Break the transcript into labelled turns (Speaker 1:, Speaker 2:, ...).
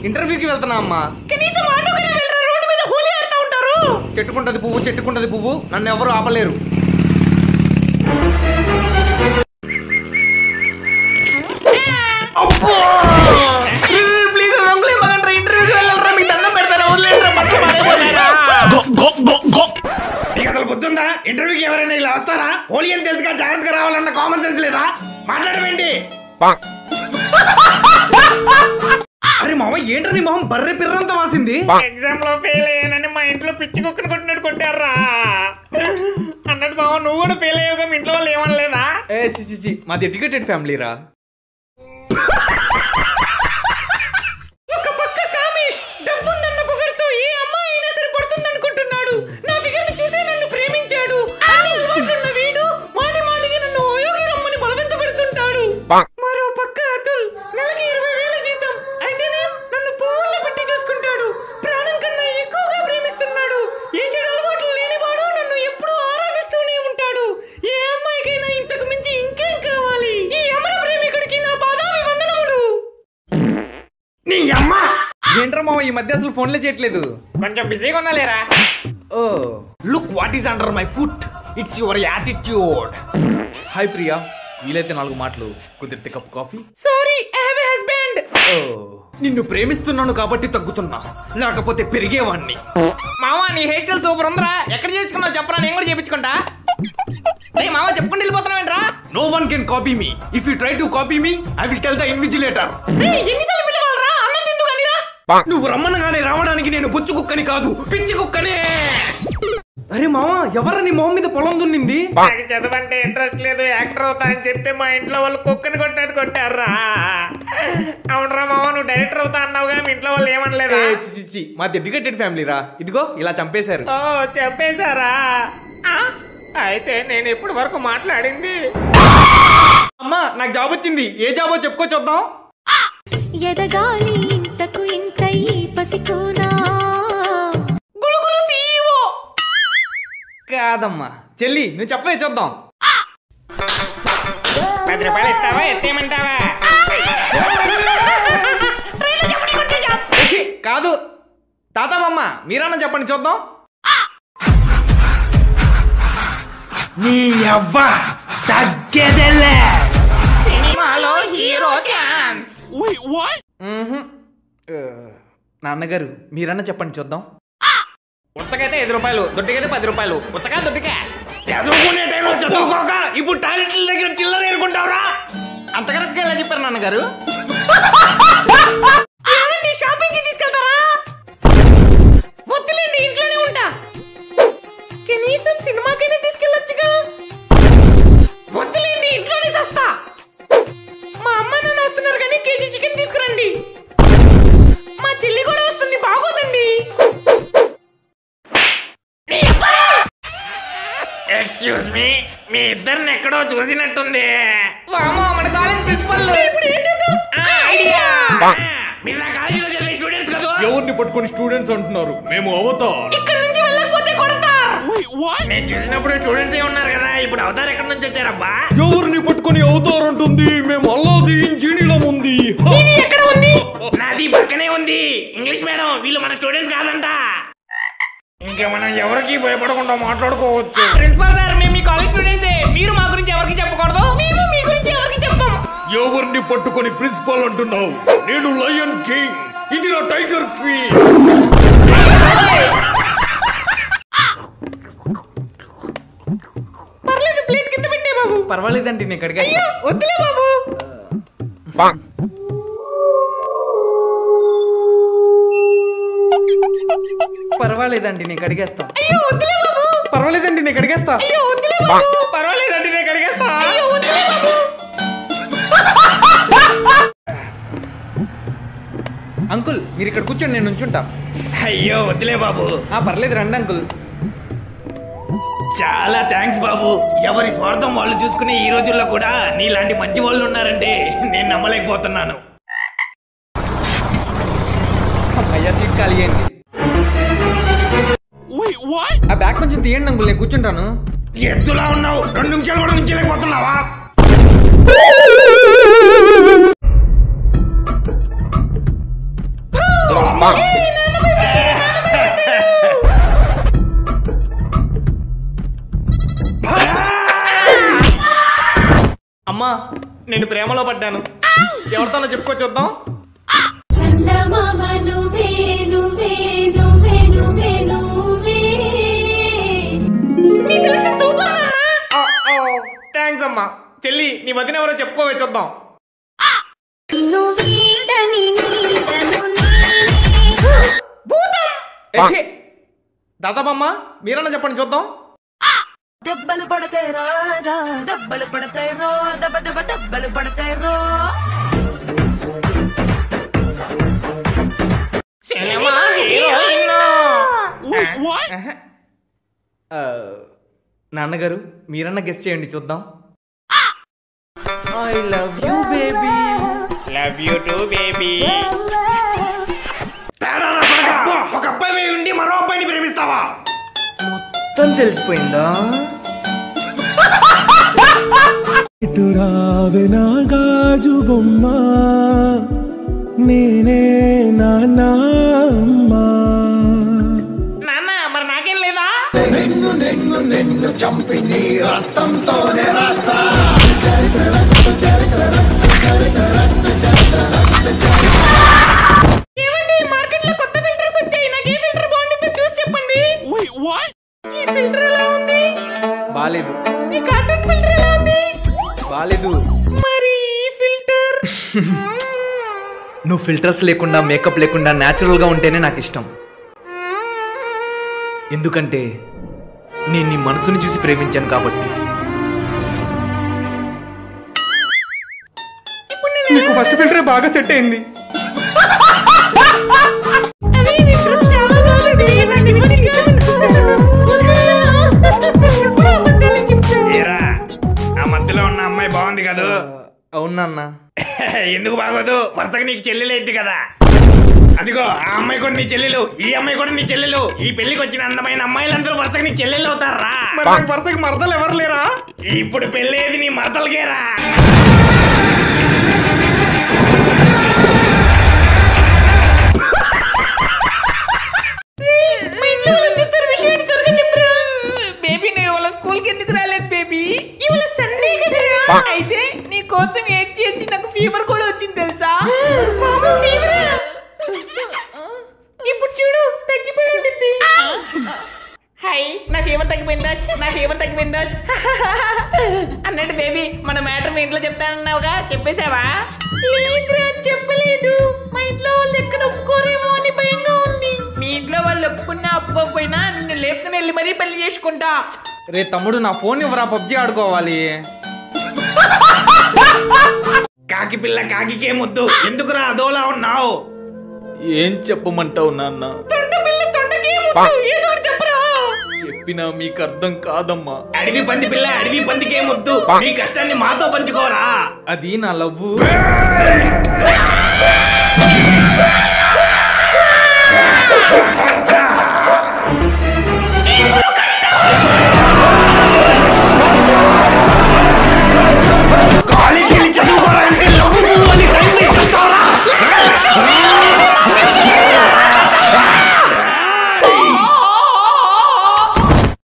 Speaker 1: ఇంటర్వ్యూకి వెళ్తున్నా అమ్మా.
Speaker 2: కనీసం ఆటోకైనా వెళ్ళరా, రోడ్డు మీద హోలీ ఆడుతూ ఉంటారు.
Speaker 1: చెట్టుకుంటది పువ్వు నన్ను ఎవరు ఆపలేరు. ప్లీజ్ రంగులే మగండ్రా, ఇంటర్వ్యూకి వెళ్ళరా, మీకు దండం పెడతారా, వదిలేంట్రా, బట్టలు పాడైపోతారా.
Speaker 3: నీకు అసలు బుద్ధుందా? ఇంటర్వ్యూకి ఎవరైనా ఇలా వస్తారా? హోలీ అని తెలుసుగా జాగ్రత్తగా రావాలన్న కామన్ సెన్స్ లేదా? మాట్లాడమేంటి?
Speaker 1: అరే మామ, ఏంట్రా నీ మొహం బర్రె పిర్రంతా వాసింది?
Speaker 2: ఎగ్జామ్ లో ఫెయిల్ అయ్యానని మా ఇంట్లో పిచ్చి కుక్కను కొట్టినట్టు కొట్టారా అన్నట్టు బావ, నువ్వు కూడా ఫెయిల్ అయ్యావుగా, మీ ఇంట్లో వాళ్ళు ఏమనలేదా?
Speaker 1: ఏ చి మాది ఎడ్యుకేటెడ్ ఫ్యామిలీ రా.
Speaker 2: ఒక పక్క కామేష్ డబ్బుందన్న పొగరుతో ఏ అమ్మాయి అయినా సరే పడుతుందనుకుంటున్నాడు. నా ఫిగర్ ని చూసి నన్ను ప్రేమించాడు. అన్ని అలవాట్లున్న వీడు మాటికి నన్ను ఓయోగి రమ్మని బలవంత పెడుతుంటాడు. మరో పక్క అతుల్ నెలకి 20,000 జీతం అయితేనే నన్ను పువ్వుల్లో పెట్టి చూసుకుంటాడు. ప్రాణం కన్నా ఎక్కువగా ప్రేమిస్తున్నాడు. ఏ చెడు అలవాట్లు లేనివాడు నన్ను ఎప్పుడూ ఆరాధిస్తూనే ఉంటాడు. ఏ అమ్మాయికైనా ఇంతకు మించి ఇంకేం కావాలి? ఈ అమర ప్రేమికుడికి నా పాదాభి వందనములు.
Speaker 3: నీ అమ్మ!
Speaker 1: ఏంట్రా మామ ఈ మధ్య అసలు ఫోన్లే చేయట్లేదు?
Speaker 2: కొంచెం బిజీగా ఉన్నాలేరా.
Speaker 1: Oh look what is under my foot, it's your attitude. Hi Priya, వీలైతే 4 మాటలు, కుదిరితే cup coffee.
Speaker 2: Sorry, I have a husband.
Speaker 1: ఓ నిన్ను ప్రేమిస్తున్నాను కాబట్టి తగ్గుతున్నా, లేకపోతే పెరిగేవాణ్ణి.
Speaker 2: మావా, నీ హెయిర్ స్టైల్ సూపర్ ఉందిరా. ఎక్కడ చేయించుకున్నావు చెప్పరా, నేను కూడా చేయించుకుంటా. మావా చెప్పుకుంటూ వెళ్ళిపోతున్నావేంట్రా?
Speaker 1: No one can copy me. If you try to copy me, I will tell the invigilator.
Speaker 2: ఎన్నిసార్లు పిలవాలరా? అన్నం తిందు కానీరా.
Speaker 1: నువ్వు రమ్మనగానే రావడానికి నేను బుచ్చు కుక్కని కాదు, పిచ్చి కుక్కనే. అరే మామ, ఎవరా నీ మొహం మీద పొలం దున్నింది?
Speaker 2: నాకు చదవంటే ఇంట్రెస్ట్ లేదు, యాక్టర్ అవుతా అని చెప్తే మా ఇంట్లో వాళ్ళు కుక్కని కొట్టినట్టు కొట్టారా. అవునరా మావా, నువ్వు డైరెక్టర్ అవుతా అన్నావుగా, మీ ఇంట్లో వాళ్ళు ఏమనలేదా?
Speaker 1: చి మాది ఎడ్యుకేటెడ్ ఫ్యామిలీ రా. ఇదిగో ఇలా చంపేశారు.
Speaker 2: ఓ చెప్పేశారా? అయితే నేను ఇప్పటి వరకు మాట్లాడింది.
Speaker 1: అమ్మా నాకు జాబ్ వచ్చింది. ఏ జాబో చెప్పుకో చూద్దాం.
Speaker 4: ఎదగాలి ఇంతకు ఇంత ఈ పసికోనా.
Speaker 2: గులుగులు సీఈఓ
Speaker 1: కాదమ్మా చెల్లి, నువ్వు చెప్పవే చూద్దాం.
Speaker 2: 10 రూపాయలు ఇస్తావా, ఎత్తేయమంటావా?
Speaker 1: కాదు తాతమ్మ, మీరన్నా చెప్పండి చూద్దాం.
Speaker 3: నీ అవ్వ తగ్గేదేలే.
Speaker 2: సినిమాలో హీరో ఛాన్స్.
Speaker 1: నాన్నగారు మీరన్నా చెప్పండి చూద్దాం.
Speaker 2: ఉచ్చకైతే 5 రూపాయలు, దొడ్డికైతే 10 రూపాయలు. ఉచ్చకా దొడ్డికా?
Speaker 3: చదువుకునే టైంలో చదువుకోక ఇప్పుడు టాయిలెట్ల దగ్గర చిల్లర ఏరుకుంటావురా?
Speaker 1: అంత కరెక్ట్గా ఎలా చెప్పారు నాన్నగారు?
Speaker 2: షాపింగ్ కి తీసుకెళ్తారా? వద్దులేండి, ఇంట్లోనే ఉంటా. కనీసం సినిమాకైనా తీసుకెళ్ళొచ్చుగా. వద్దులేండి, ఇంట్లోనే సస్తా. మా అమ్మ నాన్న వస్తున్నారు కానీ కేజీ చికెన్ తీసుకురండి. మా చెల్లి కూడా వస్తుంది, బాగోదండి. ఎక్స్క్యూజ్ మీ, మీ ఇద్దరిని ఎక్కడో చూసినట్టుంది. వామో, మన కాలేజ్ ప్రిన్సిపల్. ఇప్పుడు ఏం చేద్దాం? ఐడియా. మీరు నా కాలేజీలో చదివే స్టూడెంట్స్ కదా?
Speaker 1: ఎవరిని పట్టుకొని స్టూడెంట్స్ అంటున్నారు? మేము అవతార్.
Speaker 2: ఇక్కడ నుంచి వెళ్ళకపోతే కొడతారు. నేను చూసినప్పుడు స్టూడెంట్స్ ఏ ఉన్నారు కదా, ఇప్పుడు అవతార్ ఎక్కడి నుంచి వచ్చారబ్బా?
Speaker 1: ఎవరిని పట్టుకొని అవతార్ అంటుంది? మేము అల్లాదీన్ జీనీలం ఉంది.
Speaker 2: ఇది ఎక్కడ ఉంది? నాది పక్కనే ఉంది. ఇంగ్లీష్ మేడం, వీళ్ళు మన స్టూడెంట్స్ కాదంట. ఇంకా మనం ఎవరికి భయపడకుండా మాట్లాడుకోవచ్చు. ప్రిన్సిపల్ సార్, మేము మీ కాలేజ్ స్టూడెంట్సే. మీరు మా గురించి ఎవరికి చెప్పకూడదు, మేము మీ గురించి ఎవరికి చెప్పం.
Speaker 1: ఎవరిని పట్టుకొని ప్రిన్సిపల్ అంటున్నావు? నేను లయన్ కింగ్, ఇది నా టైగర్ క్వీన్.
Speaker 2: పర్లేదు, ప్లేట్ కింద పెట్టే బాబు.
Speaker 1: పర్వాలేదండి, నేను కడిగా.
Speaker 2: వద్దులే బాబు.
Speaker 1: పర్వాలేదండి, నేను కడిగేస్తా.
Speaker 2: అయ్యో వద్దులే బాబు.
Speaker 1: పర్వాలేదండి, నేను కడిగేస్తా.
Speaker 2: అయ్యో వద్దులే బాబు. పర్వాలేదండి, నేను కడిగేస్తా. అయ్యో వద్దులే బాబు.
Speaker 1: అంకుల్ మీరు ఇక్కడ కూర్చోండి, నేను నుంచుంటా.
Speaker 3: అయ్యో వద్దులే బాబు.
Speaker 1: పర్లేదు రండి అంకుల్.
Speaker 3: చాలా థ్యాంక్స్ బాబు. ఎవరి స్వార్థం వాళ్ళు చూసుకునే ఈ రోజుల్లో కూడా నీలాంటి మంచి వాళ్ళు ఉన్నారంటే నేను నమ్మలేకపోతున్నాను.
Speaker 1: అయ్యా సీట్ ఖాళీ అయింది. ఆ బ్యాగ్ కొంచెం తీయండి అంకుల్, నేను కూర్చుంటాను.
Speaker 3: ఎద్దులా ఉన్నావు, 2 నిమిషాలు కూడా నుంచలేకపోతున్నావా?
Speaker 1: నేను ప్రేమలో పడ్డాను. ఎవరితోనో చెప్పుకో చూద్దాం. థ్యాంక్స్ అమ్మా. చెల్లి నీ వదిన ఎవరో చెప్పుకోవే చూద్దాం. దాదాపమ్మ మీరన్నా చెప్పండి చూద్దాం.
Speaker 5: దెబ్బలు పడతాయి రాజా, దెబ్బలు పడతాయి రో, దెబ్బ దెబ్బ దెబ్బలు పడతాయి రో.
Speaker 1: నాన్నగారు మీరన్నా గెస్ చేయండి చూద్దాం. I love you baby.
Speaker 3: Love you to baby. ఒక అబ్బాయి ఉండి మరో అబ్బాయిని ప్రేమిస్తావా?
Speaker 1: మొత్తం తెలిసిపోయిందా?
Speaker 6: ఇటురావే నా గాజు బొమ్మ, నేనే నాన్న అమ్మా.
Speaker 2: నాన్న మరి నాకేం లేదా?
Speaker 6: నిన్ను నిన్ను నిన్ను చంపి నీ రక్తంతోనే రాస్తా.
Speaker 2: ఏమండి మార్కెట్ లో కొత్త ఫిల్టర్స్ వచ్చాయి. నాకు ఏ ఫిల్టర్ బాగుంటుందో చూసి చెప్పండి. ఈ ఫిల్టర్ ఎలా ఉంది?
Speaker 1: బాలేదు.
Speaker 2: ఈ కార్టూన్ ఫిల్టర్ ఎలా ఉంది?
Speaker 1: బాలేదు.
Speaker 2: మరి ఈ ఫిల్టర్?
Speaker 1: నువ్వు ఫిల్టర్స్ లేకుండా మేకప్ లేకుండా న్యాచురల్గా ఉంటేనే నాకు ఇష్టం. ఎందుకంటే నేను నీ మనసుని చూసి ప్రేమించాను కాబట్టి. నీకు ఫస్ట్ ఫిల్టర్ బాగా సెట్ అయింది.
Speaker 2: అరే నీ డ్రెస్ చాలా బాగుంది. నాకు మంచిగా ఎప్పుడు అబద్ధాలు చెప్తావు.
Speaker 3: ఏరా, ఆ మధ్యలో ఉన్న అమ్మాయి బాగుంది కదా?
Speaker 1: అవునా అన్న?
Speaker 3: ఎందుకు బాగోదు? వరుసగా నీకు చెల్లెలైద్ది కదా. అదిగో ఆ అమ్మాయి కూడా నీ చెల్లెలు, ఈ అమ్మాయి కూడా నీ చెల్లెలు. ఈ పెళ్లికి వచ్చిన అందమైన అమ్మాయిలందరూ వరుసగా నీ చెల్లెలు అవుతారా?
Speaker 1: వరుసకి మరదలు ఎవరు లేరా?
Speaker 3: ఇప్పుడు పెళ్ళేది నీ మరదలకేరా.
Speaker 2: మా ఇంట్లో వాళ్ళు వచ్చేస్తారు. విషయాన్ని త్వరగా చెప్పురా. బేబీ నువ్వు ఇవాళ స్కూల్ కి ఎందుకు రాలేదు బేబీ? ఇవాళ సండే కదరా. అయితే నీ కోసం ఏడ్చి ఏడ్చి నాకు ఫీవర్ కూడా వచ్చింది తెలుసా? మామూ ఫీవర్. ఇప్పుడు చూడు తగ్గిపోయి ఉంటుంది. హాయ్ నా ఫీవర్ తగ్గిపోయిందా? నా ఫీవర్ తగ్గిపోయిందా అన్నట్టు బేబీ మన మ్యాటర్ మీ ఇంట్లో చెప్తానన్నావుగా, చెప్పేశావా? లేదురా చెప్పలేదు. మా ఇంట్లో వాళ్ళు ఎక్కడ ఒప్పుకోరేమో అని భయంగా ఉంది. మీ ఇంట్లో వాళ్ళు ఒప్పుకున్నా ఒప్పుకోకపోయినా నిన్ను లేపుకుని వెళ్ళి మరీ పెళ్లి చేసుకుంటా.
Speaker 1: రే తమ్ముడు నా ఫోన్ ఇవ్వరా, పబ్జి ఆడుకోవాలి.
Speaker 3: కాకి పిల్ల కాకికే ముద్దు. ఎందుకురా అదోలా ఉన్నావు?
Speaker 1: ఏం చెప్పమంటావు నాన్న?
Speaker 2: తొండ పిల్ల తొండకే ముద్దు. ఏదో ఒకటి చెప్పరా.
Speaker 1: చెప్పినా మీకు అర్థం కాదమ్మా.
Speaker 3: అడవి పంది పిల్ల అడవి పందికే ముద్దు. నీ కష్టాన్ని మాతో పంచుకోరా.
Speaker 1: అది నా లవ్వు.